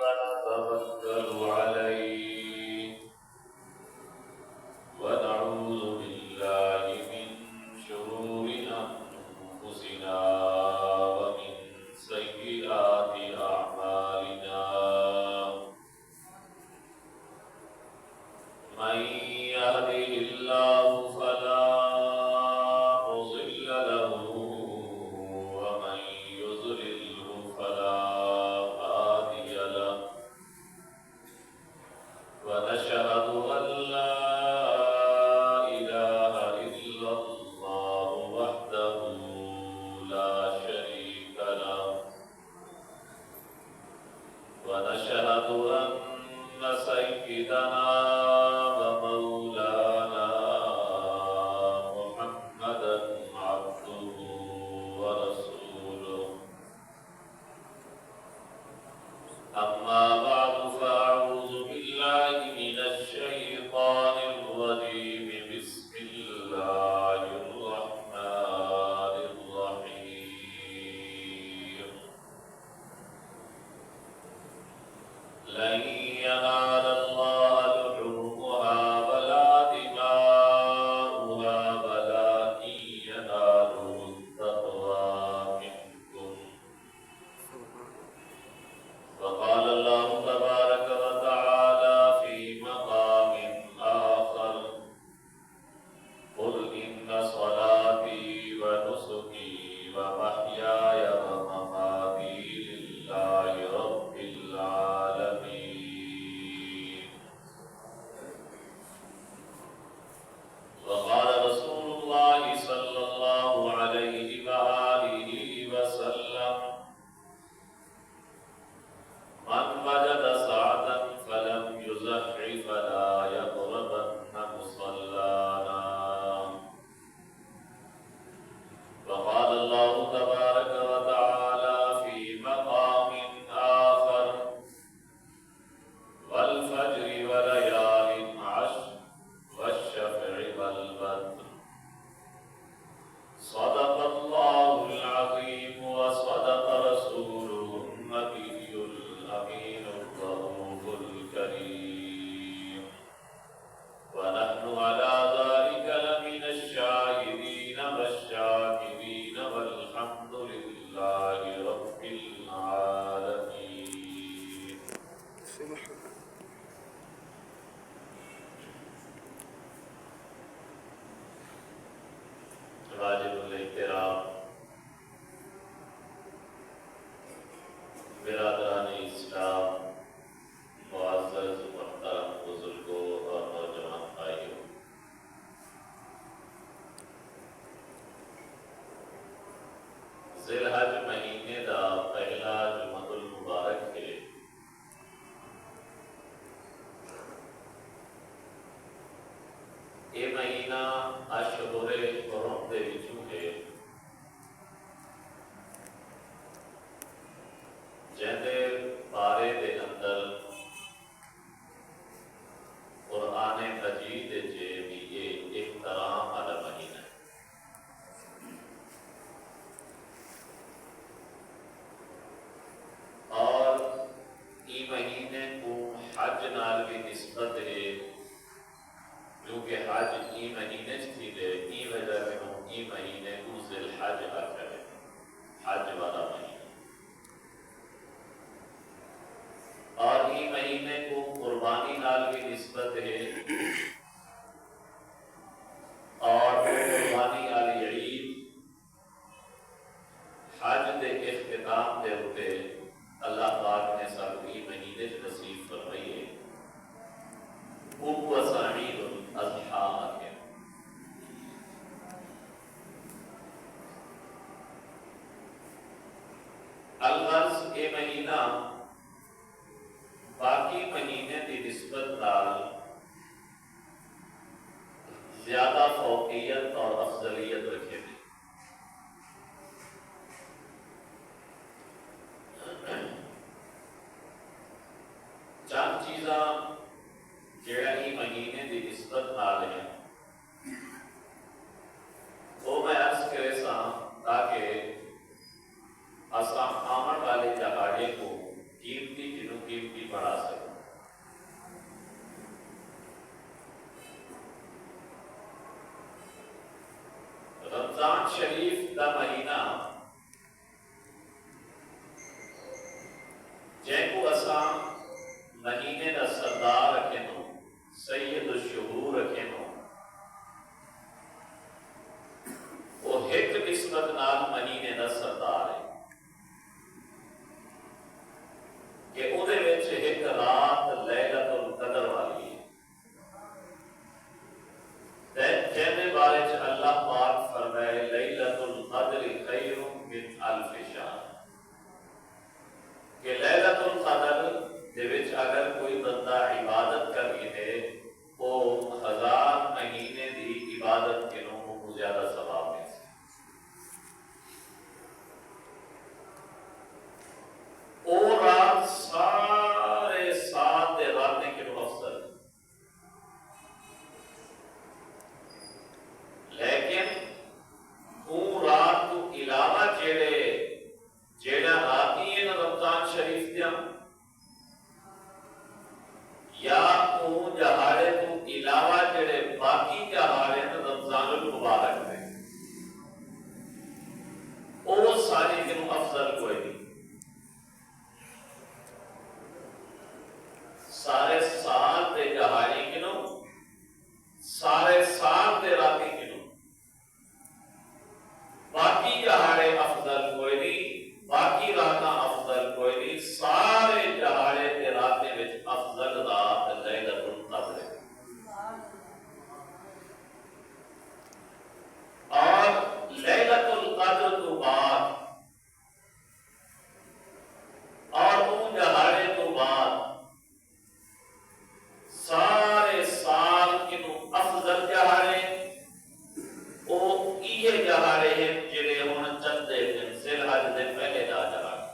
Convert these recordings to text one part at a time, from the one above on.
ونتوكل عليه ونعوذ بالله من شرور أنفسنا ومن سيئات أعمالنا من يهده الله فلا مضل له ومن يضلله فلا هادي له ونشهد أن لا إله إلا الله وحده لا شريك له ونشهد أن سيدنا ومولانا محمدا عبده ورسوله أما بعد فأعوذ بالله من الشيطان الرجيم بسم الله الرحمن الرحيم لن ينال الله لحومها ولا دماؤها ولكن يناله التقوى منكم وقال الله تبارك وتعالى في مقام آخر قل إن صلاتي ونسكي ومحياي ومماتي لله رب العالمين وقال رسول الله صلى الله عليه وآله وسلم من وجد سعدا فلم يزح فلا يقربن مصلانا وقال الله تبارك وتعالى في مقام آخر والفجر وليال عشر والشفع والوتر صدق الله العظيم وصدق رسوله النبي الأمين الرؤوف الكريم ونحن على ذلك لمن الشاهدين والشاكرين والحمد لله رب العالمين. واجب الاحترام برادران اسلام، معزز محترم بزرگوں اور نوجوان بھائیوں، ذی الحج مہینے دا پہلا جمعہ المبارک ہے۔ یہ مہینہ اشہر حرم دے وچوں ہے، جہدے بارے دے اندر قرآن مجید جے بھی یہ احترام والا مہینہ ہے۔ اور یہ مہینے کو حج نال بھی نسبت ہے، کیونکہ حج ای مہینے تھی دے ای وجہ میں ای مہینے کو ذی الحج آتا ہے، حج والا مہینہ۔ اور ای مہینے کو قربانی نال بھی نسبت ہے، اور قربانی والی عید حج دے اختتام دے ہوتے اللہ پاک نے سب ای مہینے نصیب فرمائی ہے۔ وہ سعید الاضحیٰ ہے۔ الغرض یہ مہینہ باقی مہینے کی نسبت نال زیادہ فوقیت اور افضلیت رکھے گی۔ چند چیزاں جڑا ہی مہینے کی نسبت قیمتی بڑھا سکے۔ رمضان شریف کا مہینہ جن کو اساں مہینے کا سردار رکھیں ہو، سید الشہور رکھیں ہو، وہ ایک نسبت نال مہینے کا سردار ہے کہ وہ ایک رات لیلۃ القدر والی ہے، جن بارے اللہ پاک فرمائے لیلۃ القدر خیر من الف شہر، کہ لیلۃ القدر دے وچ اگر کوئی بندہ عبادت کر ہے وہ 1000 مہینے دی عبادت کے نوں کو زیادہ ثواب ہے۔ اور رات سارے سات دے راتیں کے نوں افضل، لیکن وہ رات تو علاوہ جیڑا راتی ہے نا رمضان شریف دیا، یا وہ دہاڑے تو علاوہ جڑے باقی دہاڑے نا رمضان المبارک میں، وہ سارے دنوں افضل کوئی نہیں۔ سارے سال دے دہاڑے کنوں، سارے سال دے راتی کنوں، باقی دہاڑے افضل کوئی نہیں، باقی راتاں افضل کوئی نہیں، سارے دہاڑے تے راتیں وچ افضل رات لیلۃ القدر ہے۔ اور لیلۃ القدر تو بعد اور ان دہاڑے تو بعد سارے سال کنوں افضل دہاڑے وہ یہ دہاڑے ہیں جڑے ہن چلتے ہیں ذی الحج دے پہلے دا دہاڑا،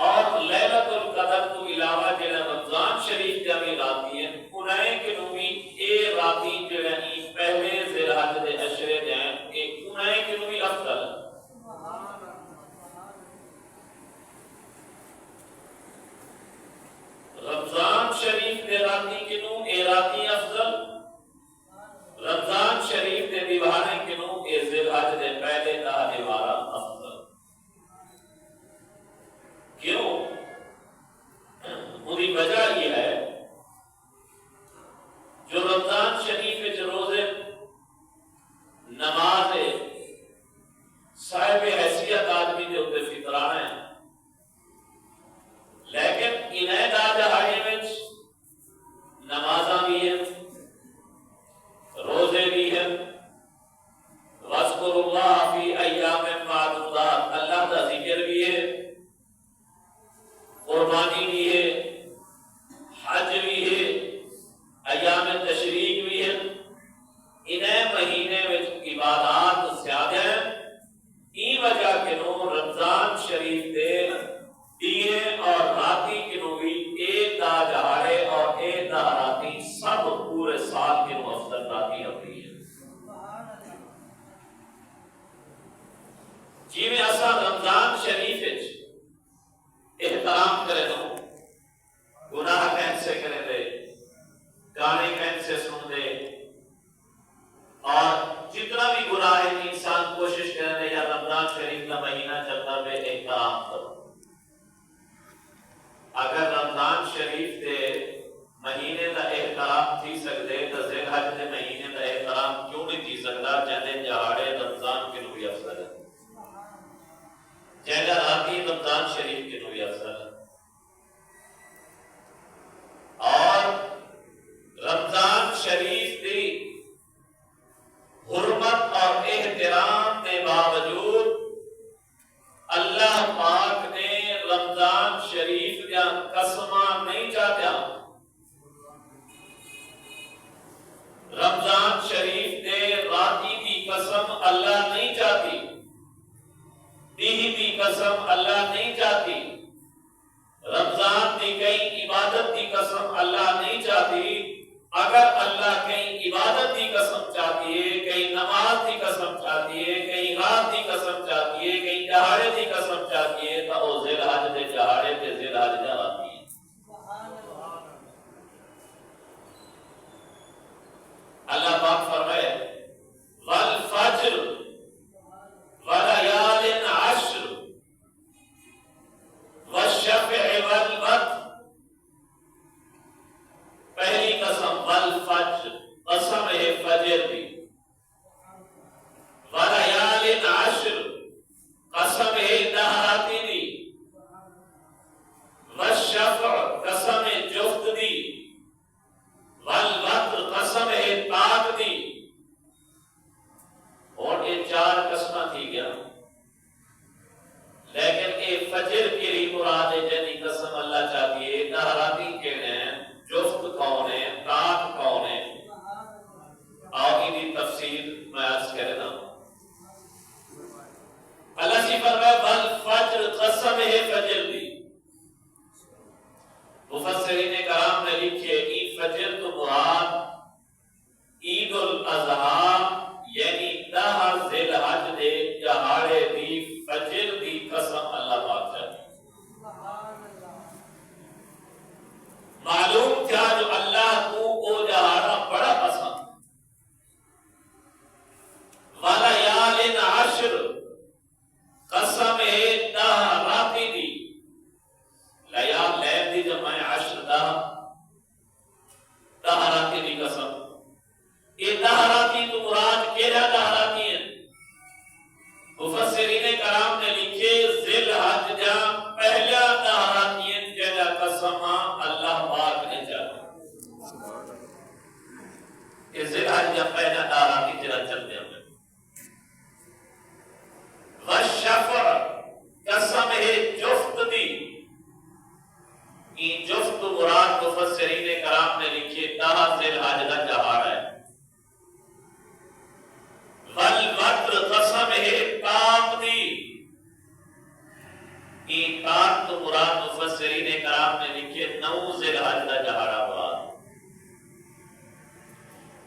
اور لیلۃ القدر تو علاوہ جڑا رمضان شریف دے بھی راتی ہیں انہیں کنوں بھی اے راتی جڑا ہی پہلے ذی الحج دے عشرے دے ہیں کہ انہیں کنوں بھی افضل ہے۔ رمضان شریف دے راتی کنوں اے راتی افضل، رمضان شریف دے دیوانے کنوں اے ذی الحج دے پہلے دا دیوارہ افضل۔ کیوں؟ پوری وجہ یہ ہے جو رمضان شریف وچ روزے نماز صاحب حیثیت آدمی دے اوپر فطرانہ ہے، لیکن انہیں دا دہاڑے وچ نمازاں بھی ہیں، روزے بھی ہیں، وَاذْكُرُوا اللَّهَ فِي أَيَّامٍ مَّعْدُودَاتٍ، اللہ کا ذکر بھی ہے، قربانی بھی ہے، حج بھی ہے، ایام تشریق بھی ہے، انہیں مہینے میں عبادات زیادہ ہیں۔ ای وجہ کے نو رمضان شریف دے دیے اور راتی کے نو بھی ایک دا دہاڑے اور ایک دا راتی سب پورے سال کے نو افضل راتی ہوتی ہے۔ جی میں اصلا رمضان شریف احترام کرے دو، گناہ کہیں سے کرے دے، گانے کہیں سے سن دے، اور جتنا بھی گناہ ہے انسان کوشش کرے دے یا رمضان شریف کا مہینہ چلتا بے احترام کرو۔ اگر رمضان شریف دے مہینے کا احترام تھی سکتے تو ذی الحج دے مہینے کا احترام کیوں نہیں تھی سکتا، جہاں دہاڑے رمضان کے بھی افضل ہے، جہاں راتی رمضان شریف کے بھی افضل ہے۔ اور رمضان شریف دی حرمت اور احترام کے باوجود اللہ پاک نے رمضان شریف کا قسمہ نہیں چاہتا، رمضان شریف دے راتی کی قسم اللہ نہیں چاہتی، دیہی کی قسم اللہ نہیں چاہتی، رمضان دی کئی عبادت کی قسم اللہ نہیں چاہتی۔ اگر اللہ کہیں عبادت کی قسم چاہتی ہے، کہیں نماز کی قسم چاہتی ہے، کہیں رات کی قسم چاہتی ہے، کہیں دہاڑے کی قسم چاہتی ہے تو وہ ذی الحج مفسرین کرام نے لکھے عید فجر تو مراد عید الاضحیٰ یعنی 10 ذی الحج دے دہاڑے دی فجر دی قسم اللہ پاک کرے۔ معلوم کیا جو اللہ کو او دہاڑا بڑا پسند، وَلَيَالٍ عَشْرٍ قسم ہے 10 راتی دی، لیال لیل دی جمع عشر 10 راتی دی قسم۔ یہ 10 راتی تو مراد کیڑا 10 راتی ہیں؟ مفسرین کرام نے لکھے ذی الحج دا پہلا 10 راتی ہیں جیڑا قسم اللہ پاک نے چاہا۔ یہ ذی الحج دا پہلا 10 راتی جیڑا چلتے ہیں۔ والشفع قسم ہے جفت دی، یہ جفت مراد مفسرین کرام نے لکھے 10 ذی الحج دا دہاڑا ہے۔ والوتر قسم ہے پاک دی، یہ پاک تو مراد مفسرین کرام نے لکھے 9 ذی الحج دا دہاڑا مراد۔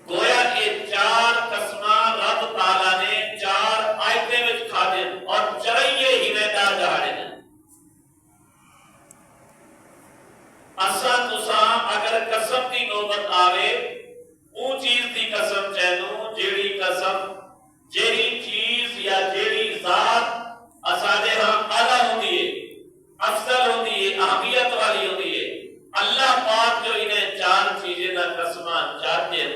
گویا کہ 4 قسماں رب تعالیٰ نے 4 آیتیں وچ کھا دے اور چرائیے ہی میں دا دہاڑے نے۔ اساں تساں اگر قسم دی نوبت آوے اون چیز دی قسم چینو جیڑی قسم جیڑی چیز یا جیڑی ذات اساڈے ہاں اعلیٰ ہوندی ہے، افضل ہوندی ہے، اہمیت والی ہوندی ہے۔ اللہ پاک جو انہیں 4 چیزیں دا قسماں چاہتے ہیں،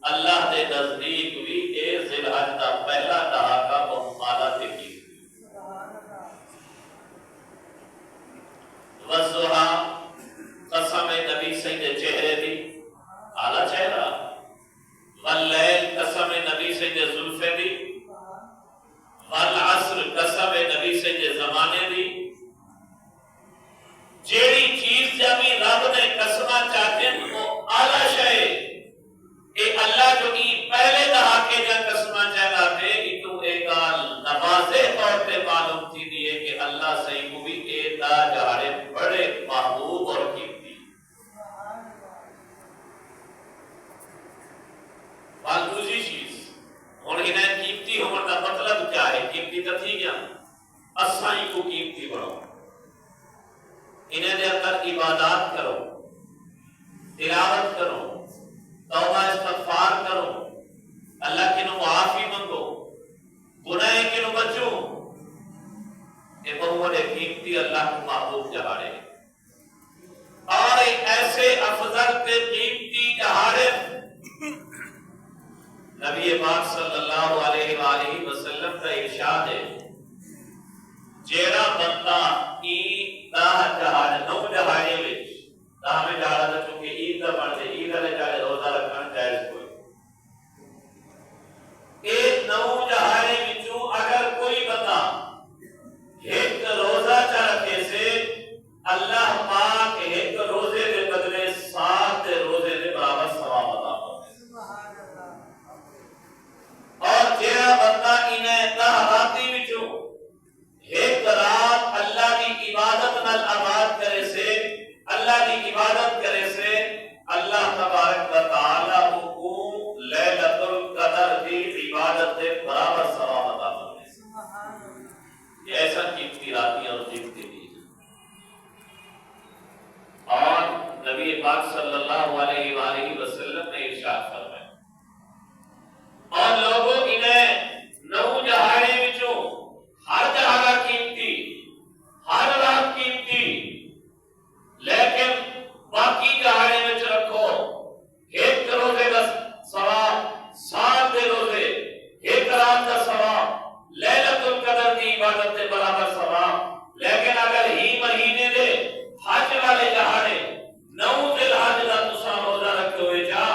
اللہ دے نزدیک بھی اے ذی الحج دا پہلا دہاڑا بہت اعلیٰ تے کی۔ والضحیٰ قسم نبی سید چہرے دی، اعلیٰ چہرہ۔ واللیل قسم نبی سید زلفے دی۔ والعصر قسم نبی سید زمانے دی۔ جیڑی چیز جبھی رب نے قسمہ چاہتے ہیں وہ اعلیٰ شے، اے اللہ جو کی پہلے دہاڑے جا قسمہ چاہتے ہیں تو ایک نوازے طور پہ معلوم تھی دیئے کہ اللہ صحیح کو بھی اے دہاڑے بڑے محبوب اور قیمتی۔ بات دوسری چیز اور انہیں قیمتی ہونے کا مطلب کیا ہے؟ قیمتی کا تھی کیا؟ اسائی کو قیمتی بڑھو، انہیں دے اندر عبادات کرو، تلاوت کرو، توبہ استغفار کرو، اللہ کی نو معافی منگو، گناہ کی نو بچو۔ یہ بہت قیمتی اللہ کو محبوب دہاڑے اور ایسے افضل تے قیمتی دہاڑے نبی پاک صلی اللہ علیہ وآلہ وسلم کا ارشاد ہے، جیڑا بندہ عید دا دہاڑے 9 دہاڑے وچ 10ویں دہاڑا دا چونکہ عید دا بن دے عید والے دہاڑے روزہ رکھنا جائز کوئی، اے 9 دہاڑے وچوں اگر کوئی بندہ ایک روزہ چا رکھے سے اللہ پاک ایک روزے دے بدلے 7 روزے دے برابر ثواب عطا کرے۔ اور جیڑا بندہ انہیں 10 راتی وچوں ایک رات اللہ کی عبادت نال آباد کرے سے، اللہ کی عبادت کرے سے اللہ تبارک و تعالی کو لیلۃ القدر کی عبادت کے برابر ثواب عطا کرے۔ یہ ایسا قیمتی راتی اور قیمتی دن اور نبی پاک صلی اللہ علیہ وآلہ وسلم نے ارشاد فرمایا اور لوگوں انہیں 9 دہاڑے وچوں ہر دہاڑا قیمتی، ہر رات قیمتی، لیکن باقی دہاڑے وچ رکھو ایک روزے کا ثواب، 7 روزے، ایک رات کا ثواب، لیلۃ القدر کی عبادت کے برابر ثواب۔ لیکن اگر ہی مہینے دے حج والے دہاڑے 9 ذی الحج کا تساں روزہ رکھے ہوئے جا،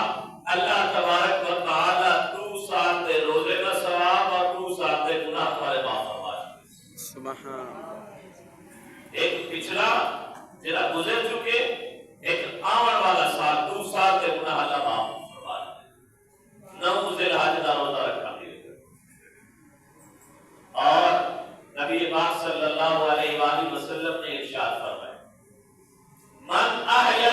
اللہ تبارک و تعالی 2 سال دے روزے کا ثواب اور 2 سال دے گناہ والے معاف فرما دے۔ سبحان۔ ایک پچھلا جڑا گزر چکے، ایک آون والا سال 2 سال دے گناہ اللہ معاف فرما دے۔ 9 ذی الحج کا روزہ رکھا دے اور نبی پاک صلی اللہ علیہ وآلہ وسلم نے ارشاد فرمایا من احیا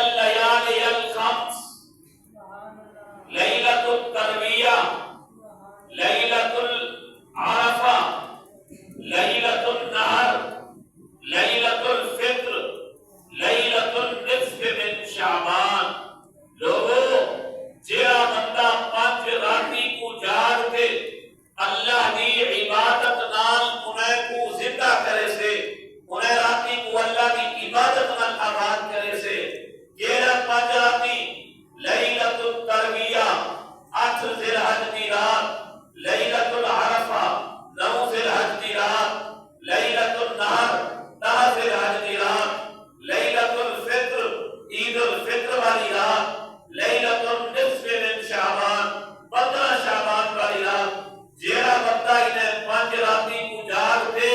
لیلۃ الفطر، لیلۃ النصف من شعبان، لوگو جڑا بندہ 5 راتی کو جاگ کے اللہ دی عبادت نال انہیں کو زندہ کرے سے، انہیں راتی کو اللہ دی عبادت نال آباد کرے سے، جیڑا 5 راتی لیلۃ الترویہ 8 ذی الحج دی رات، لیلۃ العرفہ 9 ذی الحج دی رات، لیلۃ النحر 10 ذی الحج دی رات، لیلۃ الفطر عید الفطر والی رات، لیلۃ النصف من شعبان 15 شعبان والی رات، جیڑا بندہ انہیں 5 راتی کو جاگ دے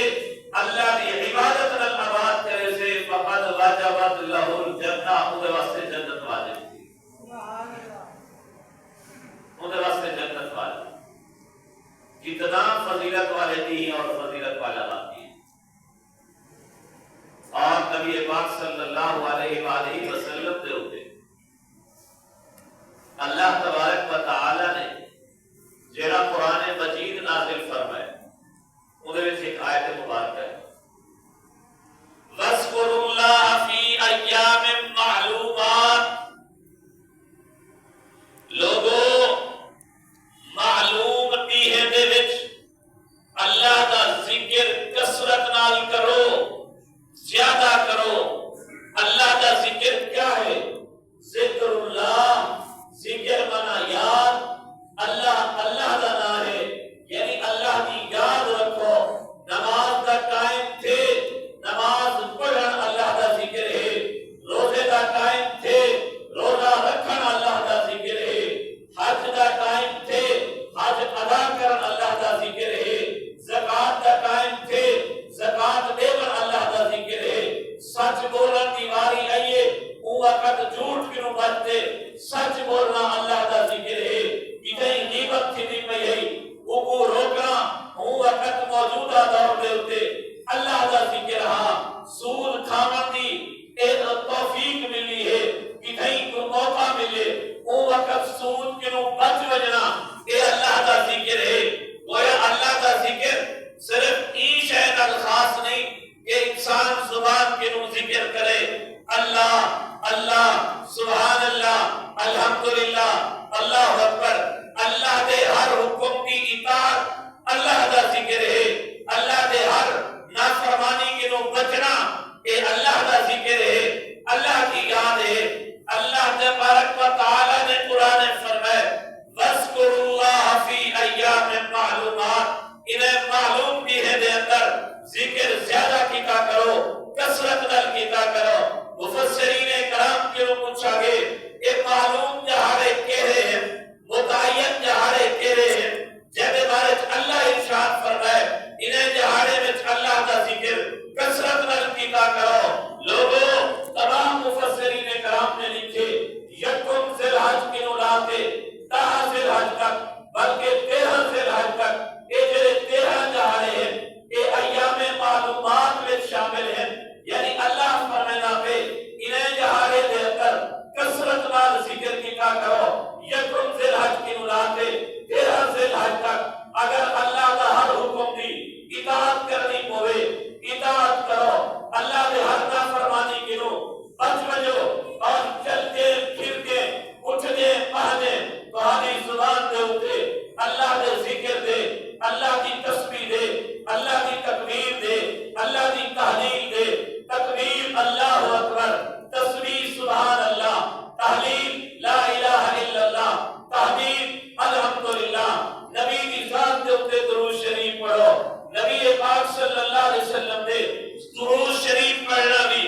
اللہ دی عبادت نال آباد کرے سے فقد وجبت لہ الجنہ، اودے واسطے جنت واجب تھی، اودے واسطے جنت واجب، کتنا فضیلت والے دی اور فضیلت والا باقی ہے۔ اور نبی پاک صلی اللہ علیہ وآلہ وسلم دے ہوتے اللہ تبارک و تعالی نے جیڑا قرآن مجید نازل فرمائے انہوں نے ایک آیت مبارک ہے وَاذْكُرُوا اللَّهَ فِي أَيَّامٍ مَّعْلُومَاتٍ، لوگو معلوم دیہے دے وچ اللہ دا ذکر کثرت نال کرو، زیادہ کرو۔ اللہ دا ذکر کیا ہے؟ ذکر اللہ، ذکر منا یاد، اللہ اللہ دا نام ہے، یعنی اللہ کی یاد رکھو، نماز دا قائم تھے، نماز پڑھن اللہ دا ذکر ہے، روزے دا قائم تھے، روزہ رکھن اللہ دا ذکر ہے، حج دا قائم تھے، حج ادا کرن اللہ دا ذکر ہے، زکات دا قائم تھے، زکات دیون اللہ دا ذکر ہے، سچ بولن دی واری آئیے او وقت جھوٹ کیوں بچتے، سچ بولنا اللہ دا ذکر ہے، کتنی غیبت تھی دی پئی ہے او کو روکنا او وقت موجودہ دور دے ہوتے اللہ دا ذکر ہاں، سود کھاون دی ایک توفیق ملی ہے، کتنی کو موقع ملے او وقت سود کیوں بچ وجنا اے اللہ دا ذکر ہے۔ گویا اللہ دا ذکر صرف ای شے نال خاص نہیں کہ انسان زبان کیوں ذکر کرے، اللہ اللہ سبحان اللہ الحمدللہ اللہ اکبر، اللہ دے ہر حکم کی اطاعت اللہ دا ذکر ہے، اللہ دے ہر نافرمانی کے نو بچنا اے اللہ دا ذکر ہے، اللہ کی یاد ہے۔ اللہ تبارک و تعالی نے قرآن فرمائے وَاذْكُرُوا اللَّهَ فِي أَيَّامٍ مَّعْلُومَاتٍ، انہیں معلوم بھی ہے دے اندر ذکر زیادہ کیتا کرو، کثرت نال کیتا کرو۔ مفسرین کرام کے پوچھا گے یہ معلوم جہارے کہے ہیں، متعین جہارے کہے ہیں، جب بارے اللہ ارشاد فرمائے انہیں جہارے میں اللہ کا ذکر کثرت نال کیتا کرو۔ لوگوں تمام مفسرین کرام نے لکھے یکم ذی الحج کی نولاتے 10 ذی الحج تک بلکہ 13 ذی الحج تک یہ جو 13 جہارے ہیں یہ ایام معلومات میں شامل ہیں، یعنی اللہ فرمانا پہ انہیں جہارے دے کر کثرت نال ذکر کیتا کرو۔ یکم ذی الحج کی نولاتے 13 ذی الحج تک اگر اللہ کا ہر حکم دی اطاعت کرنی پوے اطاعت کرو، اللہ دے ہر نافرمانی کنو بچ بجو، اور چلتے پھرتے اٹھنے پہنے تمہاری زبان دے اٹھے اللہ دے ذکر دے، اللہ کی تسبیح دے، اللہ کی تکبیر دے، اللہ کی تحلیل دے، تکبیر اللہ اکبر، تسبیح سبحان اللہ، تحلیل لا الہ الا اللہ، تحمید الحمدللہ، نبی کی ذات دے اتے درود شریف پڑھو، نبی پاک صلی اللہ علیہ وسلم دے درود شریف پڑھنا بھی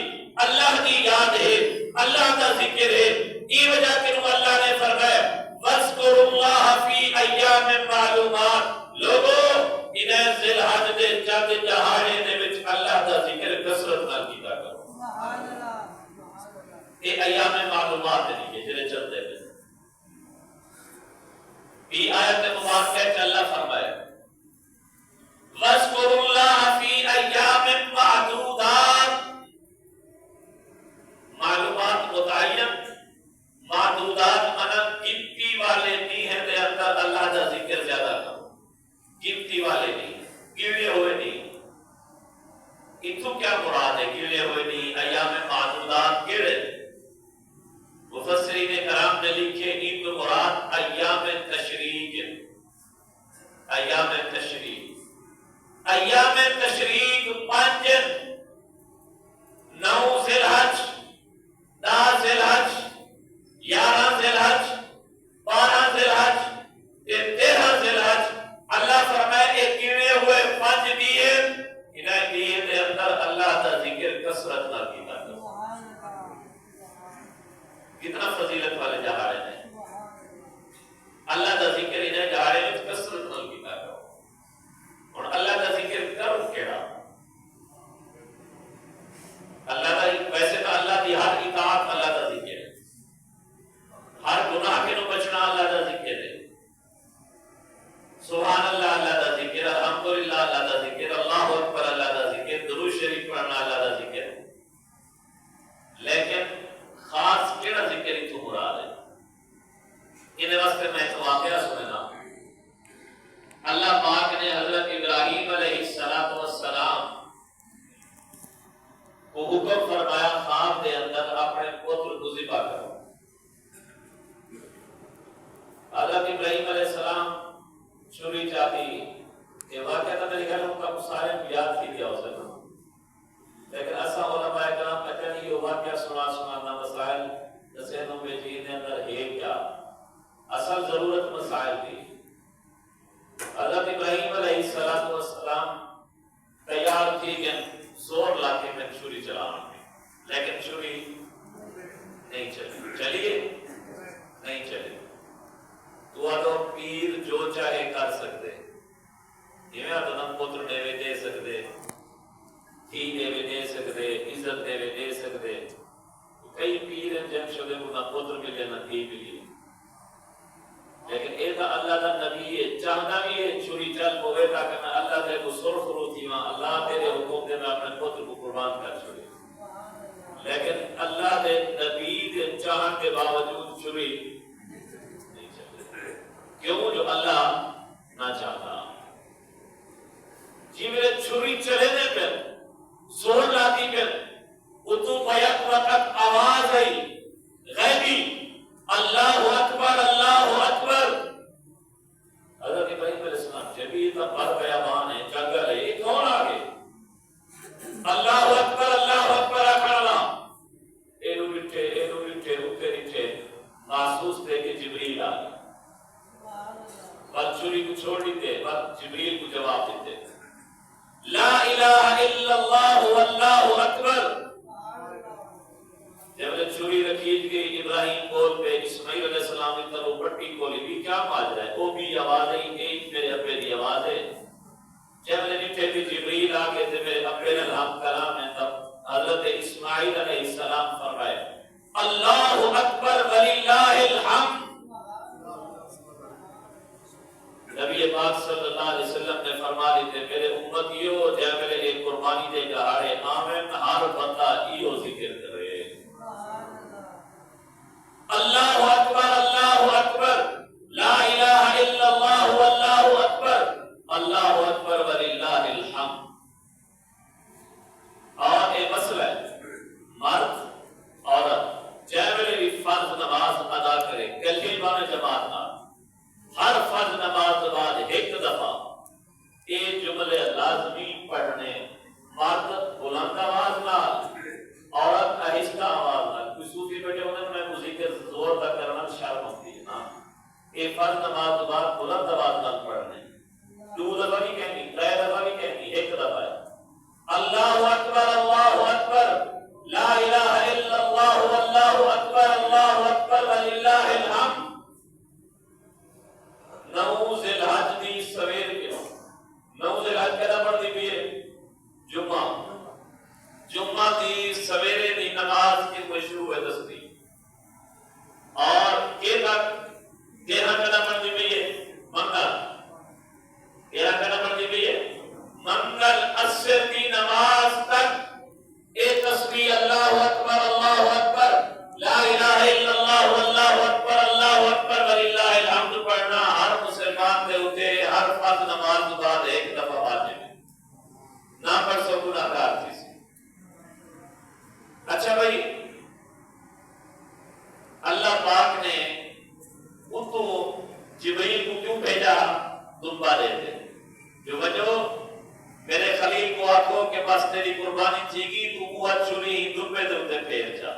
اللہ کی یاد ہے، اللہ کا ذکر ہے۔ یہ وجہ کہ اللہ نے فرمایا وَاذْكُرُوا اللَّهَ فِي أَيَّامٍ مَّعْلُومَاتٍ، لوگوں انہیں ذی الحج دے چند جہاڑے دے وچ اللہ کا ذکر کثرت نال کیتا کرو۔ یہ ایام معلومات ہیں جڑے چلتے ہیں۔ یہ آیت مبارکہ ہے کہ اللہ فرمایا وَاذْكُرُوا اللَّهَ فِي أَيَّامٍ مَّعْدُودَاتٍ، معلومات متعین، معدودات منا گنتی والے نہیں ہیں دے اندر اللہ کا ذکر زیادہ کرو، گنتی والے نہیں، گنے ہوئے نہیں، اتوں کیا مراد ہے گنے ہوئے نہیں ایام معدودات کیڑے مفسرین کرام نے لکھے ان کو مراد ایام تشریق ایام تشریق ایام تشریق 5 9 ذی الحج 10 ذی الحج 11 ذی الحج 12 ذی الحج 13 ذی الحج اللہ فرمائے ایک گنے ہوئے 5 دیے انہیں دیے دے اندر اللہ کا ذکر کثرت نہ کیتا کتنا فضیلت والے جہارے ہیں اللہ کا ذکر انہیں جہارے میں کثرت نہ کیتا اور اللہ کا ذکر کرو کیڑا اللہ کا ویسے تو اللہ کی ہر اطاعت اللہ کا ذکر ہے ہر گناہ کے نو بچنا اللہ کا ذکر ہے سبحان اللہ اللہ کا ذکر الحمدللہ اللہ کا ذکر اللہ اکبر اللہ کا ذکر درود شریف پڑھنا اللہ کا ذکر ہے لیکن خاص کیڑا ذکر ہی تو مراد ہے انہیں واسطے میں تو واقعہ سننا اللہ پاک نے حضرت ابراہیم علیہ السلام کو حکم فرمایا خواب دے اندر اپنے پتر کو ذبح کرو حضرت ابراہیم علیہ السلام چھری چاہتی یہ واقعہ تو میرے خیال ان کا سارے یاد کی دیا اسے لیکن ایسا علماء کرام کہتے ہیں یہ واقعہ سنا مسائل ذہنوں میں جینے اندر ہے کیا اصل ضرورت مسائل تھی حضرت ابراہیم علیہ السلام تیار تھی کہ زور لا کے میں چھری چلانا لیکن چھری نہیں چلیے نہیں چلی تو پیر جو چاہے کر سکتے جی تو نم پتر دیوے دے سکتے تھی دیوے دے سکتے عزت دیوے دے سکتے کئی پیر ہیں جن شدے کو نہ پتر ملے نہ تھی ملی لیکن اے تا اللہ دا نبی ہے چاہنا بھی ہے چھری چل ہوئے تاکہ میں اللہ دے کو سرخ رو تھی ماں اللہ تیرے حکم دے میں اپنے پتر کو قربان کر چھوڑے لیکن اللہ دے نبی دے چاہن کے باوجود چھری نہیں چلے کیوں جو اللہ نہ چاہتا جی میرے چھری چلے پر زور لاتی پر اتو بیک وقت آواز آئی غیبی اللہ اکبر حضرت ابراہیم علیہ السلام جبھی تب بھر گیا بان ہے جنگل ہے یہ کون آگے اللہ اکبر اکڑنا ایرو رٹھے اکتے رٹھے محسوس تھے کہ جبریل آگے بات چھری کو چھوڑ دیتے بات جبریل کو جواب دیتے لا الہ الا اللہ واللہ اکبر جب نے چھری رکھیج گئی ابراہیم بول پہ اسماعیل علیہ السلام نے ترو پٹی کھولی بھی کیا ماجرا ہے وہ بھی آواز ہے ایک میرے ابے دی آواز ہے جب نے نیٹھے بھی جبریل آگے تھے میرے ابے نے الحمد کلام ہے تب حضرت اسماعیل علیہ السلام فرمائے اللہ اکبر وللہ الحمد نبی پاک صلی اللہ علیہ وسلم نے فرما دیتے میرے امتیوں جے میرے ایک قربانی دے جہارے آمین ہر بندہ ایو ذکر کرے اللہ اکبر لا الہ الا اللہ واللہ اکبر وللہ الحمد اور ایک مسئلہ ہے مرد عورت جے میرے بھی فرض نماز ادا کرے کلھی بانے جماعت نہ ہر فرض نماز بعد ایک دفعہ یہ جملے لازمی پڑھنے مرد بلند آواز نہ عورت آہستہ آواز نہ کوئی صوفی بیٹھے ہونے میں موسیقی زور تک کرنا شرم ہوتی ہے نا یہ فرض نماز بعد بلند آواز نہ پڑھنے 2 دفعہ بھی کہنی 3 دفعہ بھی کہنی ایک دفعہ ہے اللہ اکبر لا الہ الا اللہ واللہ اکبر وللہ الحمد 9 ذی الحج دی سویر کے 9 ذی الحج کہنا پڑتی بھی ہے جمعہ دی سویرے دی نماز کی مشروع ہے دستی اور کہنا پڑتی بھی ہے منگل کہنا پڑتی اچھا بھائی، اللہ پاک نے ان کو جبریل کو کیوں بھیجا دمبا لیتے؟ جو وجہ میرے خلیل کو آنکھوں کے پاس تیری قربانی چیگی تو قوت چنی دمبے دمبے پھیر جا.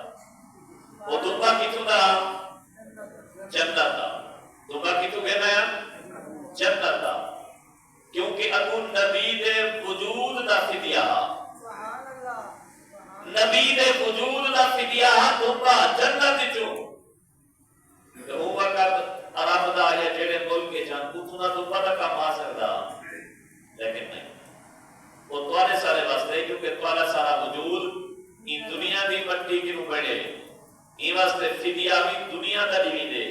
وہ دمبا کتوں دا جنت دا. دمبا کتوں کہنا ہے؟ جنت دا. کیونکہ اگوں نبی دے وجود دا فدیہ، نبی دے وجود دا فدیہ دمبا جنت چوں. وہ وقت عرب دا یا جڑے ملک کے جان اتنا دمبا دا کام آ سکتا، لیکن نہیں. وہ توارے سارے واسطے، کیونکہ توارا سارا وجود ان دنیا دی مٹی کی نو بڑھے، این واسطے فدیہ بھی دنیا دا دیوی دے.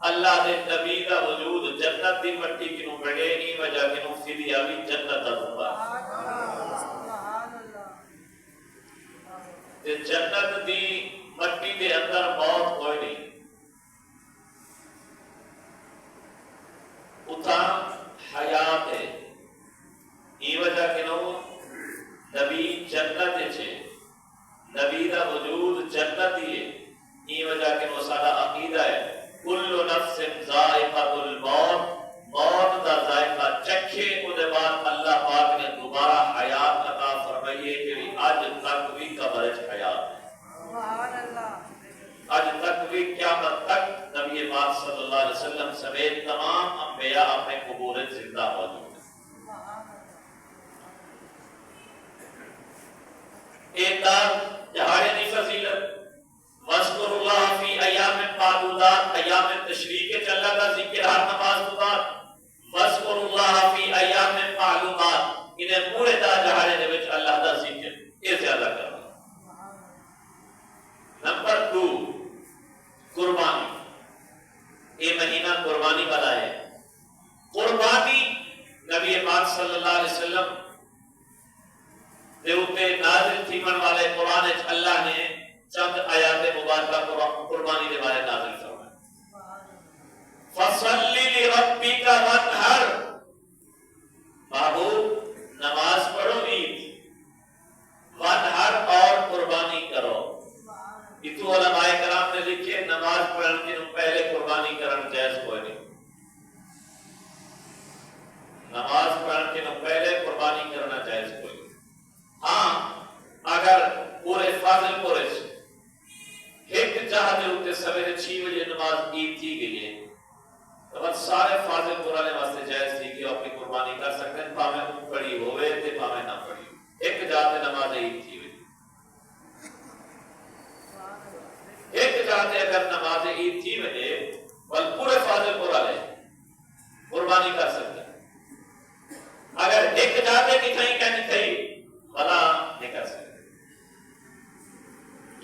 اللہ دے نبی دا وجود جنت دی مٹی کی نو بڑھے، این وجہ کی نو فدیہ بھی جنت دا دمبا. جنت دی مٹی دے اندر موت کوئی نہیں. اتھا حیات ہے. یہ وجہ کہ نو نبی جنت چھے، نبی دا وجود جنت ہی ہے. یہ وجہ کہ نو سارا عقیدہ ہے کل نفس ذائقۃ الموت، موت دا ذائقہ چکھے کو دے بعد اللہ پاک نے دوبارہ حیات عطا فرمائی ہے کہ آج تک بھی قبر حیات ہے. آج تک بھی قیامت تک نبی پاک صلی اللہ علیہ وسلم سمیت تمام انبیاء اپنے قبور زندہ موجود ہیں. ایک دار جہاڑے دی فضیلت وَاذْكُرُ اللَّهَ فِي أَيَّامٍ مَّعْدُودَاتٍ، ایام تشریق کے چلا کا ذکر ہر نماز کے بعد وَاذْكُرُ اللَّهَ فِي أَيَّامٍ مَّعْلُومَاتٍ، انہیں پورے دا جہاڑے دے وچ اللہ دا ذکر یہ زیادہ کرنا. نمبر 2 قربانی. یہ مہینہ قربانی والا ہے. قربانی نبی پاک صلی اللہ علیہ وسلم دے اوپر نازل تھیمن والے قرآن اللہ نے چند آیات مبارکہ قربانی کے بارے نازل فرمائے. فَصَلِّ لِرَبِّكَ وَانْحَرْ، محبوب نماز پڑھو عید، وانحر اور قربانی کرو. اتو علماء کرام نے لکھے نماز پڑھنے کے پہلے قربانی کرن جائز کوئی نہیں. نماز پڑھنے کے پہلے قربانی کرنا جائز کوئی نہیں. ہاں اگر پورے فاضل پورے ایک جہاں دے ہوتے سویرے 6 بجے نماز عید تھی گئی ہے تو بس سارے فاضل پرانے واسطے جائز تھی کہ اپنی قربانی کر سکتے ہیں، پاویں پڑھی ہوئے تے پاویں نہ پڑھی. ایک جہاں نماز عید تھی ہوئی، ایک جاتے اگر نماز عید تھی وجہ بل پورے فاضل پرانے قربانی کر سکتے ہیں. اگر ایک جاتے کی تھیں کہنی تھی بلا نہیں کر سکتے.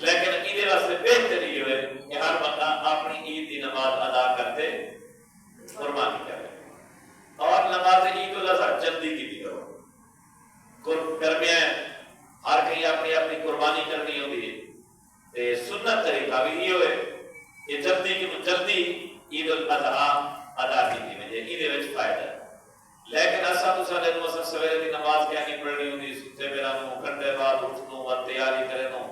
لیکن عید واسطے بہتر یہ ہوئے کہ ہر بندہ اپنی عید کی نماز ادا کرتے قربانی کرے. اور نماز عید الاضحیٰ جلدی کی بھی کرو. گرمیاں ہر کہیں اپنی اپنی قربانی کرنی ہوتی ہے. سنت طریقہ بھی یہ ہوئے کہ جلدی کی جلدی عید الاضحیٰ ادا کی تھی مجھے عید وچ فائدہ ہے. لیکن ایسا تو سارے موسم سویرے کی نماز کیا نہیں پڑھنی ہوتی، ستے میرا نو گھنٹے بعد اٹھنو اور تیاری کرے نو.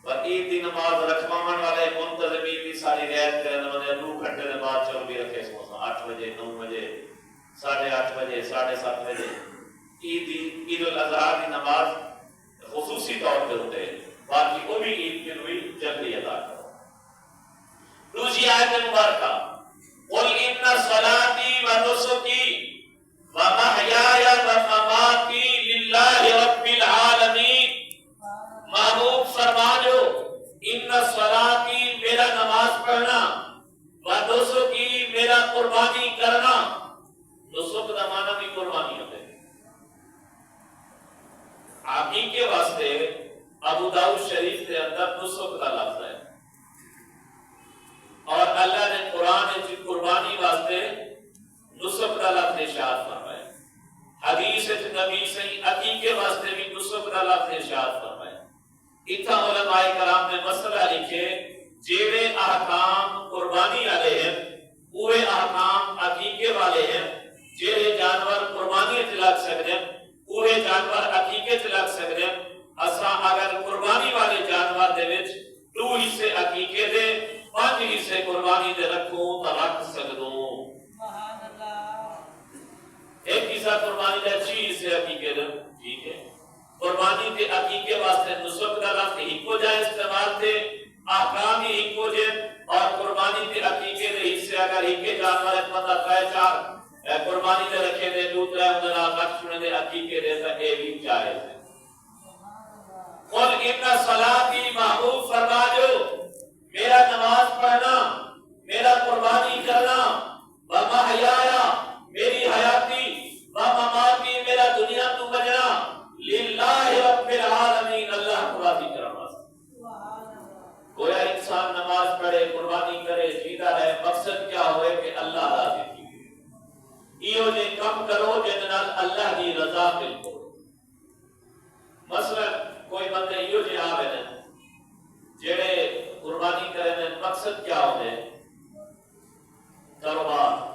اور عید کی نماز رکھواون والے منتظمین بھی ساری رعایت کرے نو 2 گھنٹے کے بعد چل بھی رکھے اس موسم 8 بجے 9 بجے 8:30 بجے 7:30 بجے. عید الاضحیٰ کی نماز خصوصی طور پہ ہوتے ہیں، باقی وہ بھی عید کی ہوئی جلدی ادا کرو. دوسری آیت مبارکہ قل ان صلاتي ونسكي ومحياي ومماتي لله رب العالمين. محبوب فرما دو ان صلاتی میرا نماز پڑھنا، ونسكي میرا قربانی کرنا. نسک کا معنی بھی قربانی ہوتے ہیں. عقیقے واسطے ابو داؤد شریف کے اندر نسک کا لفظ ہے، اور اللہ نے قرآن کی قربانی واسطے نسک کا لفظ ارشاد فرمایا. حدیث نبی سے عقیقے واسطے بھی نسک کا لفظ ارشاد فرمایا. اتنا علماء کرام نے مسئلہ لکھے جیڑے احکام قربانی والے ہیں وہ احکام عقیقے والے ہیں. جیڑے جانور قربانی لگ سکتے ہیں وہ جانور عقیقے لگ سکتے ہیں. اساں اگر قربانی والے جانور دے قربانی کا چیز سے عقیقے دے ٹھیک ہے قربانی کے عقیقے واسطے نسک کا لفظ ہکو جائے استعمال تھے احکام ہی ہکو جائے اور قربانی کے عقیقے دے حصے اگر ہکے جانور ایک بندہ کہے چار قربانی دے رکھے دے دوت رہے اندر آقات سنے دے عقیقے دے تا اے بھی جائز ہے قل ان صلاتی محبوب فرما جو میرا نماز پڑھنا میرا قربانی کرنا ومحیایا میری حیاتی ومماتی میرا دنیا تو بجنا للہ رب العالمین اللہ کو راضی کرنا گویا انسان نماز پڑھے قربانی کرے جیتا رہے مقصد کیا ہوئے کہ اللہ راضی تھی ایو نے کم کرو جنرال اللہ کی رضا ملکو مثلا کوئی بندے ایو جے آوے نے جڑے قربانی کرے نے مقصد کیا ہوئے کاروبار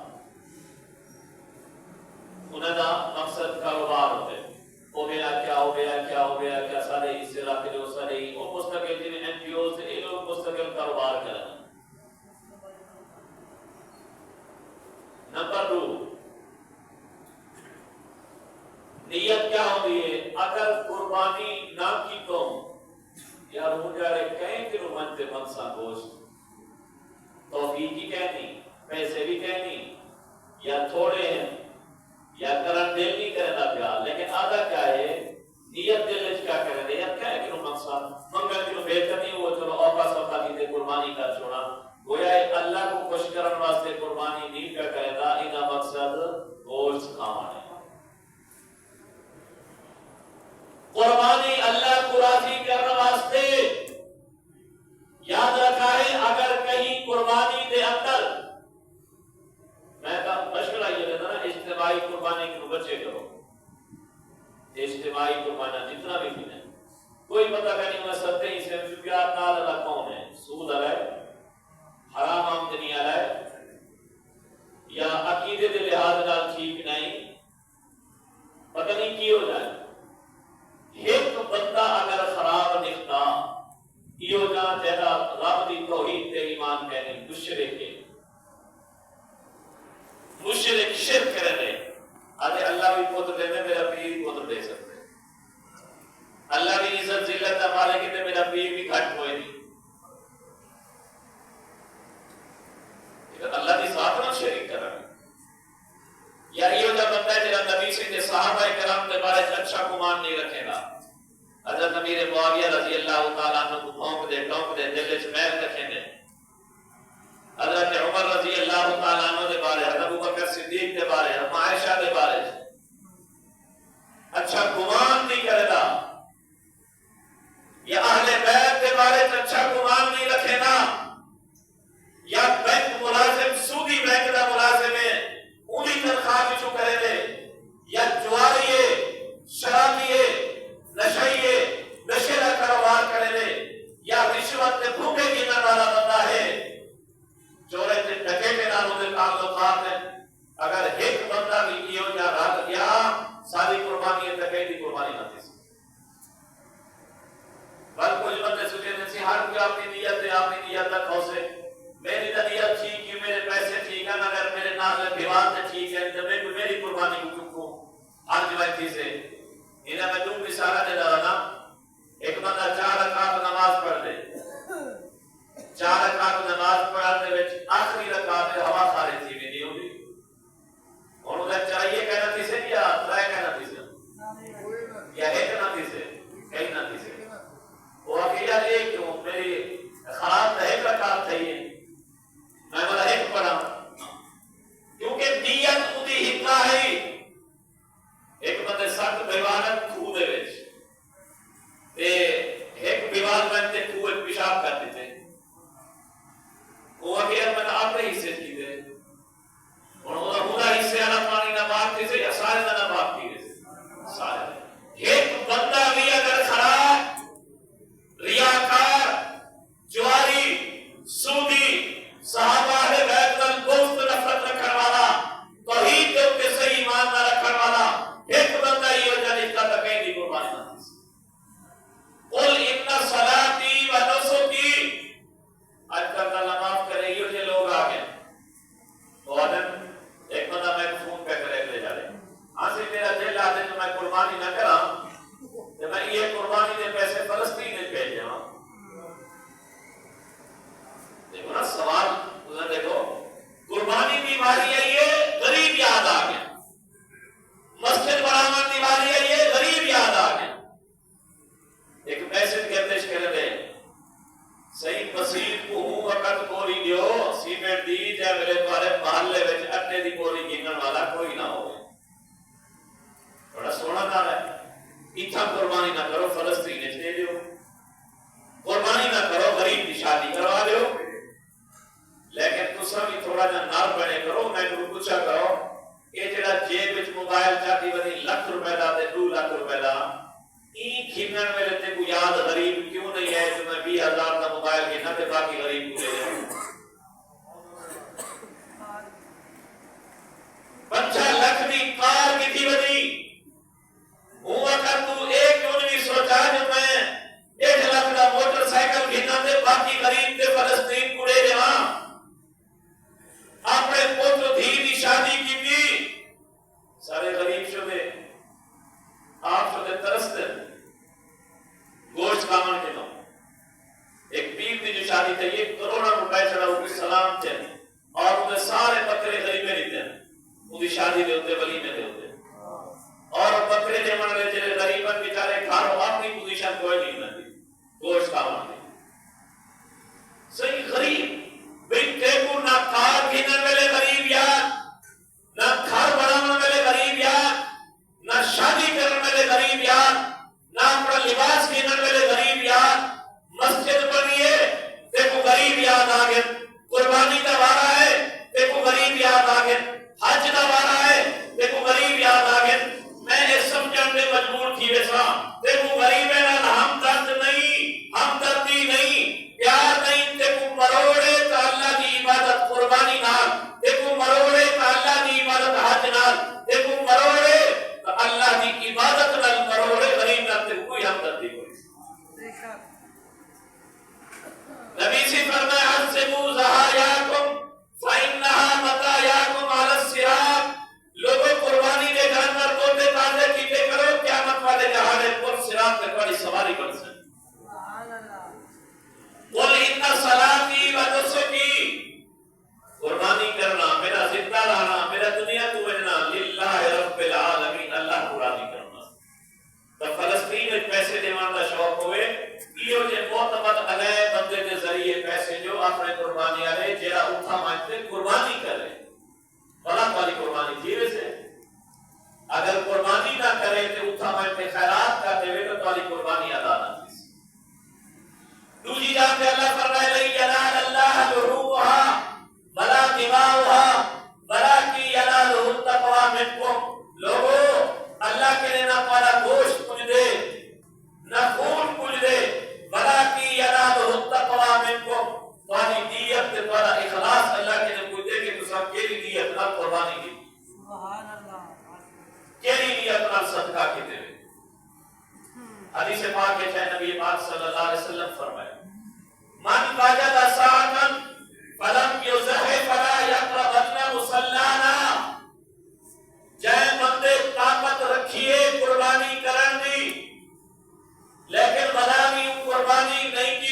انہیں دا مقصد کاروبار ہوئے ہو گیا کیا سارے اس سے رکھ جو سارے وہ مستقل جن این جی او سے یہ لوگ مستقل کاروبار کرنا نمبر 2 نیت کیا ہوتی ہے اگر قربانی نہ کی تو یار ہو جا رہے کہیں کہ رومنتے مقصد گوشت توفیق ہی کہنی پیسے بھی کہنی یا تھوڑے ہیں یا کرن دل نہیں کرنا پیا لیکن آدھا کیا ہے نیت دل وچ کیا کرے دے یار کیا ہے کہ مقصد منگل کی بہتر نہیں ہوا چلو اوقا سوکا کی قربانی کر چھوڑا گویا اللہ کو خوش کرن واسطے قربانی نہیں کر کرے دا انہا مقصد گوشت کھانا ہے قربانی اللہ کو راضی کرنے واسطے یاد رکھا ہے اگر کہیں قربانی دے اندر میں کہا مشورہ یہ دیتا نا اجتماعی قربانی کو بچے کرو اجتماعی قربانی جتنا بھی ہے کوئی پتہ کرنی میں سدے ہی سے شکریات نال اللہ کون ہے سود علیہ حرام آمدنی علیہ یا عقیدے دے لحاظ نال ٹھیک نہیں پتہ نہیں کی ہو جائے ایک بندہ اگر خراب نکتا یہ جا جیسا رب دی توحید تے ایمان کہنے مشرک شرک کرنے آدھے اللہ بھی پتر دے میرا پیر پتر دے سکتے اللہ بھی عزت ذلت ہمارے کہتے میرا پیر بھی گھٹ ہوئے نہیں اللہ دی ذات نہ شریک کرنا یار یہ جو بندہ ہے جنہاں نبی سے صحابہ کرام کے بارے اچھا گمان نہیں رکھے گا حضرت امیر معاویہ رضی اللہ تعالیٰ عنہ کو ٹونک دے دل وچ محل رکھیں گے حضرت عمر رضی اللہ تعالیٰ عنہ دے بارے حضرت ابوبکر صدیق دے بارے حضرت عائشہ دے بارے اچھا گمان نہیں کرے گا یا اہل بیت کے بارے اچھا گمان نہیں رکھے گا یا بینک ملازم سودی بینک دا ملازم ہے انہی تنخواہ کی جو کرے دے یا جواریے شرابیے نشائیے نشے کا کاروبار کرے دے یا رشوت کے بھوکے گینا والا بندہ ہے چورے سے ڈکے کے نالوں سے تعلقات ہیں اگر ایک بندہ بھی کیوں جا رہا یا ساری قربانی ہے ڈکے دی قربانی نہ تھی بل کچھ بندے سوچے تھے ہر کوئی اپنی نیت تک ہو سے میری نیت ٹھیک ہے میرے پیسے ٹھیک ہے اگر میرے نال دیوار سے ٹھیک ہے تو میں میری قربانی کو چکوں ہر جوائتی سے انہیں میں تم اشارہ دے رہا نا ایک بندہ 4 رکعت نماز پڑھ دے 4 رکعت نماز پڑھنے وچ آخری رکعت ہوا خارج تھی نہیں ہوگی اور انہیں چاہیے کہنا تھی سے یا 3 کہنا تھی سے یا 1 کہنا تھی سے کہیں نہ تھی سے وہ اکیلا لے کیوں میری خراب ہے 1 رکعت چاہیے میں بولا 1 پڑھا کیونکہ نیت خودی ہتنا ہے ایک بندے سخت بیوانت کھو دے وچ تے ایک بیوان بنتے کھو ایک پیشاب کر دیتے وہ اگر میں اپنے حصے کی دے اور وہ خدا حصے والا پانی نہ پاک تھی سے یا سارے نہ پاک تھی سارے ایک بندہ بھی اگر خراب ریاکار جواری سودی صحابہ ہے بیتن گوشت نفرت رکھن والا توحید کے اوپر صحیح ایمان نہ رکھن والا ایک بندہ یہ ہو جانے کا تکیں دی قربانی نہ تھی قل ان صلاتی و نسکی آج کل کا نماز کرے یہ لوگ آگئے صحیح بسیط کو وقت بولی دیو سیمنٹ دی جے میرے بارے محلے وچ اٹے دی بولی گنن والا کوئی نہ ہوئے. بڑا سونا نال ہے. اتھا قربانی نہ کرو فلسطین وچ دے دیو. قربانی نہ کرو غریب کی شادی کروا دیو. لیکن تساں بھی تھوڑا جا نار بنے کرو. میں کو پوچھا کرو یہ جڑا جیب وچ موبائل چاہتی ودی لاکھ روپے دا تے 2 لاکھ روپے دا این کھینن میرے تے کو یاد غریب کیوں نہیں ہے جو میں 20,000 کا موبائل گھنا تے باقی غریب کو لے جاؤں. 5 لاکھ دی کار کیتی ودی ہوں اگر تو ایک کیوں نہیں سوچا جو میں 1 لاکھ دا موٹر سائیکل گھنا تے باقی غریب تے فلسطین کو لے جاؤں. اپنے پوتر دھی دی شادی کی سارے غریب شدے آپ شدے ترستے گوشت کامن کے نو. ایک پیر دی جو شادی تھی 1 کروڑ روپے چڑھا وہ سلام تھے اور انہیں سارے بکرے غریبے دیتے ہیں. انہیں شادی دے ہوتے ولیمے دے ہوتے اور بکرے دے من رہے جلے غریبن بیچارے کھارو اپنی پوزیشن کوئی نہیں ملتی گوشت کامن کے. صحیح غریب بھئی تیکو نہ کار گھنن والے غریب یاد نہ گھر بنانے والے غریب یاد نہ شادی کرنے والے غریب یاد نہ اپنا لباس گھنن والے غریب یاد. مسجد بنیے دیکھو غریب یاد آگے. قربانی کا وارا ہے دیکھو غریب یاد آگے. حج کا وارا ہے دیکھو غریب یاد آگے. میں یہ سمجھن میں مجبور تھی ویسا دیکھو غریب ہے نا ہمدرد نہیں ہمدردی نہیں پیار نہیں. دیکھو مروڑے تو اللہ کی عبادت قربانی نال. دیکھو مروڑے تو اللہ کی عبادت حج نال. دیکھو مروڑے تو اللہ کی عبادت نال مروڑے غریب نال تے کوئی ہمدردی کوئی. نبی سے فرمایا حسبوا ذہایاکم فإنها مطایاکم علی الصراط. لوگوں قربانی دے جانور کو دے تازے کیتے کرو قیامت والے جہانے پر صراط پہ بڑی سواری کر سکتے. قل ان صلاتی و نسکی قربانی کرنا میرا زندہ رہنا میرا دنیا کو بننا للہ رب العالمین اللہ کو راضی کرنا. تو فلسطین میں پیسے دیوان کا شوق ہوئے یہ جو معتمد علیہ بندے کے ذریعے پیسے جو اپنے قربانی آلے جیرا اٹھا مانتے قربانی کرے بڑا والی قربانی تھی ویسے. اگر قربانی نہ کرے تو اٹھا مانتے خیرات کرتے ہوئے تو والی قربانی ادا نہ تھی. دوسری جان پہ اللہ فرمائے لئی ینال اللہ لحومها ولا دماؤها ولکن ینالہ التقوی منکم. لوگوں اللہ کے لیے نہ پالا گوشت کچھ دے نہ خون کچھ دے ولکن ینالہ التقوی منکم. تمہاری نیت تے تمہارا اخلاص اللہ کے لیے کوئی دے کہ تساں کیڑی نیت نال قربانی کی سبحان اللہ کیڑی نیت نال صدقہ کیتے ہوئے. حدیث پاک کے چاہے نبی پاک صلی اللہ علیہ وسلم فرمائے من وجد ساعتا فلم یزح فلا یقربن مصلانا. جائے بندے طاقت رکھیے قربانی کرن دی لیکن مدامی قربانی نہیں کی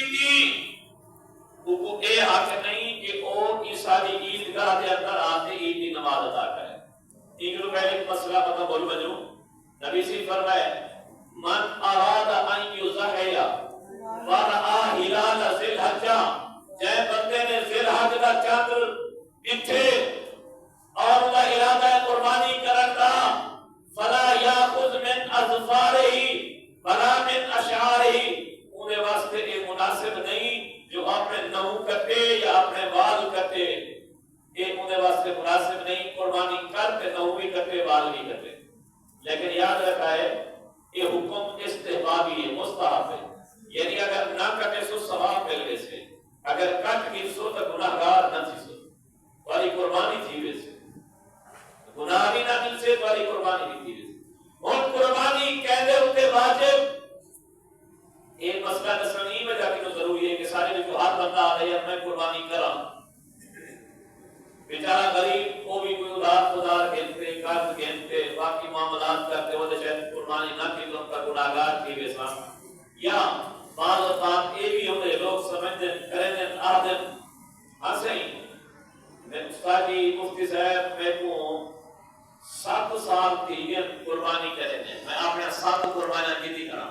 کو اے حق نہیں کہ او عیسائی عیدگاہ دے اندر آتے عید کی نماز ادا کرے. ایک رو پہلے مسئلہ پتہ بولو بجو نبی سے فرمائے من اراد ان یضحی ورآ ہلال ذی الحجہ. جائے بندے نے ذی الحج کا چاندر ڈٹھے اور وہ ارادہ قربانی کرن دا فلا یاخذ من اظفارہ ولا من اشعارہ. انہیں واسطے یہ مناسب نہیں جو اپنے نہو کٹے یا اپنے بال کٹے. یہ انہیں واسطے مناسب نہیں. قربانی کر کے نہو بھی کٹے بال بھی کٹے. لیکن یاد رکھا ہے یہ حکم استحبابی ہے مستحب ہے. یعنی اگر نہ کٹے سو ثواب ملے سے اگر کٹ کی سو تو گناہگار نہ تھی سو والی قربانی تھی ویسے گناہ بھی نہ مل سے والی قربانی بھی تھی ویسے. اور قربانی کہنے ہوتے واجب ایک مسئلہ نسل نہیں میں جا کے تو ضروری ہے کہ سارے جو ہاتھ بندہ آ رہے ہیں میں قربانی کرا بیچارہ غریب وہ بھی کوئی ادار خدار گھنتے قرض گھنتے باقی معاملات کرتے وہ شاید قربانی نہ کی تو ان کا گناہگار تھی ویسا. یا بعض اوقات یہ بھی ہوتے لوگ سمجھتے کریں دیں آ دیں ہاں ہی میں استادی مفتی صاحب میں کو 7 سال تھی قربانی کریں دیں میں اپنے 7 قربانیاں کی تھی کرا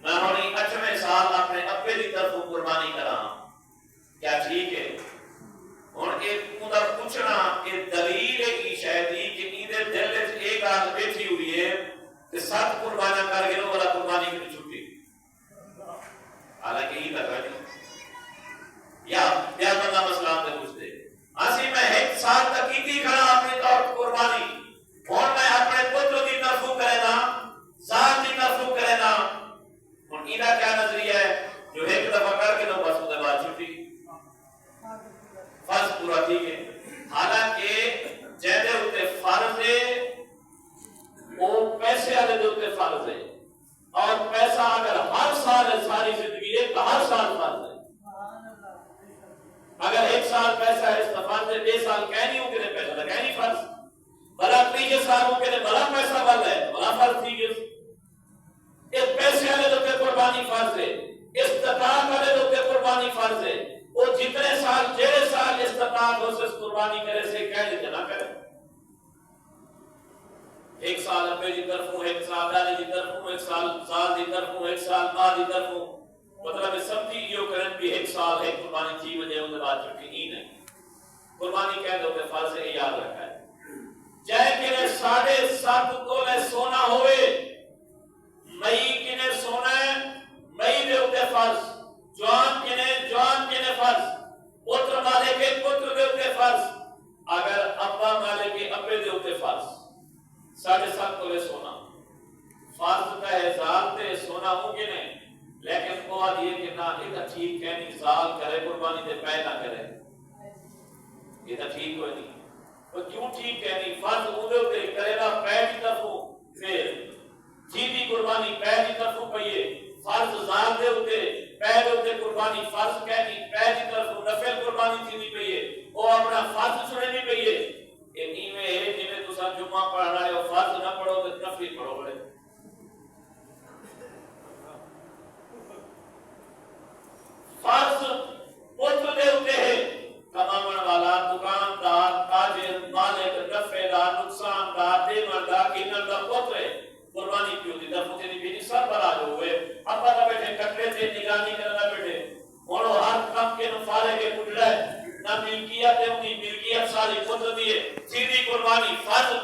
میں ہونی 8ویں سال اپنے ابے دی طرف قربانی کرا قربانی کر کے والا قربانی کی چھٹی حالانکہ یہ تک ہے یا بندہ مسئلہ میں پوچھتے اسی میں ایک سال تک کی کھڑا اپنی طور قربانی اور میں اپنے پتر کی طرف کرنا ذات کی طرف کرنا اور انہا کیا نظریہ ہے جو ایک دفعہ کر کے تو بس اس کے بعد چھٹی فرض پورا ٹھیک ہے حالانکہ جہدے ہوتے فرض ہے وہ پیسے والے ہوتے فرض ہے اور پیسہ اگر ہر سال ہے ساری زندگی ہے تو ہر سال فرض ہے اگر ایک سال پیسہ ہے استفاد سے 2 سال کہنی ہوں کہ پیسہ تو کہنی فرض بلا 3 سال ہوں کہ بلا پیسہ بل ہے بلا فرض ٹھیک ہے اس پیسے والے ہوتے قربانی فرض ہے استطاعت والے ہوتے قربانی فرض ہے وہ جتنے سال جیڑے سال استطاعت ہو سے قربانی کرے سے کہنے جنا کرے ایک سال ابے کی طرف ہوں ایک سال دادی کی طرف ہوں ایک سال کی طرف ہوں ایک سال ماں کی طرف ہوں مطلب سمجھی یہ کرن بھی ایک سال ہے قربانی تھی وجہ ان بعد چھٹی ہی نہیں قربانی کہہ دو کہ فرض ہے یاد رکھا ہے چاہے کہ 7.5 تولے سونا ہوئے مئی کنے سونا ہے مئی دے ہوتے فرض جوان کنے فرض پتر مالے کے پتر دے ہوتے فرض اگر ابا مالے کے ابے دے ہوتے فرض 7.5 تولے سونا فرض کا ہے ذات تے سونا ہوں کہ نہیں لیکن قواد یہ کہ نہ یہ ٹھیک ہے نہیں زال کرے قربانی تے پہ نہ کرے یہ تو ٹھیک ہوئے نہیں تو کیوں ٹھیک ہے نہیں فرض اودے ہوتے کرے نہ پہ کی طرف پھر جیدی قربانی پہ کی طرف پئیے فرض زال دے ہوتے پہ دے ہوتے قربانی فرض کہنی پہ کی طرف نفل قربانی تھی نہیں پئیے وہ اپنا فرض چھوڑے نہیں پئیے یہ نیمے ہے جنہیں تو سب جمعہ پڑھ رہا ہے اور فرض نہ پڑھو تو نفل پڑھو بڑے فرض پتر دے ہوتے ہیں کمامن والا دکاندار تاجر مالک نفع دار نقصان دار دیمر دار کینر دا پتر ہے قربانی کیوں دی در پتر بھی سر پر آج ہوئے ابا نہ بیٹھے کٹرے سے نگرانی کرنا بیٹھے انہوں ہر کام کے نفارے کے کٹڑا ہے نہ ملکیت ہے انہی ملکیت ساری پتر دیئے سیدھی قربانی فرض